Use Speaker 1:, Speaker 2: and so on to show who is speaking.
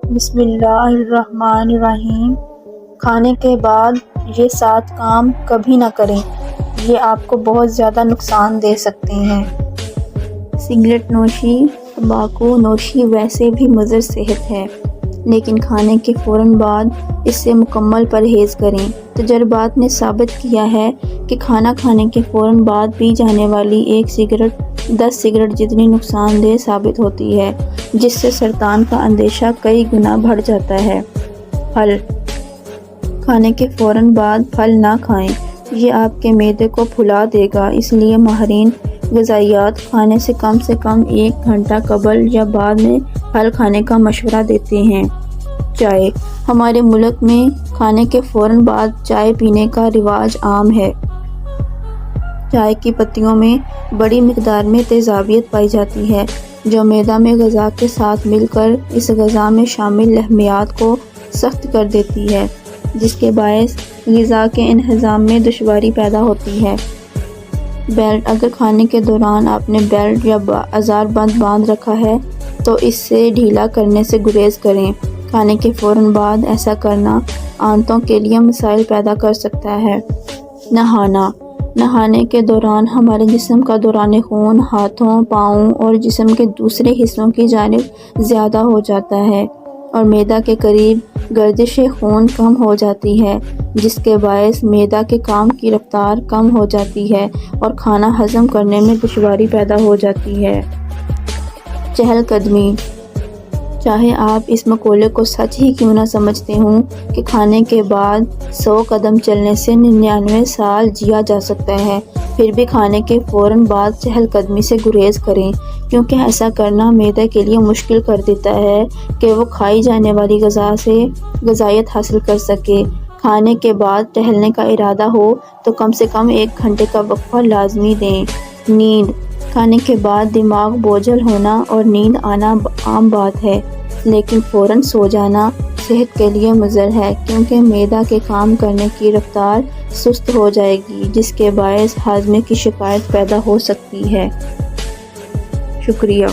Speaker 1: بسم اللہ الرحمن الرحیم۔ کھانے کے بعد یہ 7 کام کبھی نہ کریں، یہ آپ کو بہت زیادہ نقصان دے سکتے ہیں۔ سگریٹ نوشی، تمباکو نوشی ویسے بھی مضر صحت ہے، لیکن کھانے کے فوراً بعد اس سے مکمل پرہیز کریں۔ تجربات نے ثابت کیا ہے کہ کھانا کھانے کے فوراً بعد پی جانے والی ایک سگریٹ 10 سگریٹ جتنی نقصان دہ ثابت ہوتی ہے، جس سے سرطان کا اندیشہ کئی گنا بڑھ جاتا ہے۔ پھل، کھانے کے فوراً بعد پھل نہ کھائیں، یہ آپ کے معدے کو پھلا دے گا، اس لیے ماہرین غذائیت کھانے سے کم 1 گھنٹہ قبل یا بعد میں پھل کھانے کا مشورہ دیتے ہیں۔ چائے، ہمارے ملک میں کھانے کے فوراً بعد چائے پینے کا رواج عام ہے۔ چائے کی پتیوں میں بڑی مقدار میں تیزابیت پائی جاتی ہے، جو معدہ میں غذا کے ساتھ مل کر اس غذا میں شامل لحمیات کو سخت کر دیتی ہے، جس کے باعث غذا کے انہضام میں دشواری پیدا ہوتی ہے۔ بیلٹ، اگر کھانے کے دوران آپ نے بیلٹ یا آزار بند باندھ رکھا ہے تو اس سے ڈھیلا کرنے سے گریز کریں۔ کھانے کے فوراً بعد ایسا کرنا آنتوں کے لیے مسائل پیدا کر سکتا ہے۔ نہانے کے دوران ہمارے جسم کا دوران خون ہاتھوں، پاؤں اور جسم کے دوسرے حصوں کی جانب زیادہ ہو جاتا ہے اور معدہ کے قریب گردش خون کم ہو جاتی ہے، جس کے باعث معدہ کے کام کی رفتار کم ہو جاتی ہے اور کھانا ہضم کرنے میں دشواری پیدا ہو جاتی ہے۔ چہل قدمی، چاہے آپ اس مقولے کو سچ ہی کیوں نہ سمجھتے ہوں کہ کھانے کے بعد 100 قدم چلنے سے 99 سال جیا جا سکتا ہے، پھر بھی کھانے کے فوراً بعد چہل قدمی سے گریز کریں، کیونکہ ایسا کرنا معدے کے لیے مشکل کر دیتا ہے کہ وہ کھائی جانے والی غذا سے غذائیت حاصل کر سکے۔ کھانے کے بعد ٹہلنے کا ارادہ ہو تو کم سے کم 1 گھنٹے کا وقفہ لازمی دیں۔ نیند، کھانے کے بعد دماغ بوجھل ہونا اور نیند آنا عام بات ہے، لیکن فوراً سو جانا صحت کے لیے مضر ہے، کیونکہ معدہ کے کام کرنے کی رفتار سست ہو جائے گی، جس کے باعث ہاضمے کی شکایت پیدا ہو سکتی ہے۔ شکریہ۔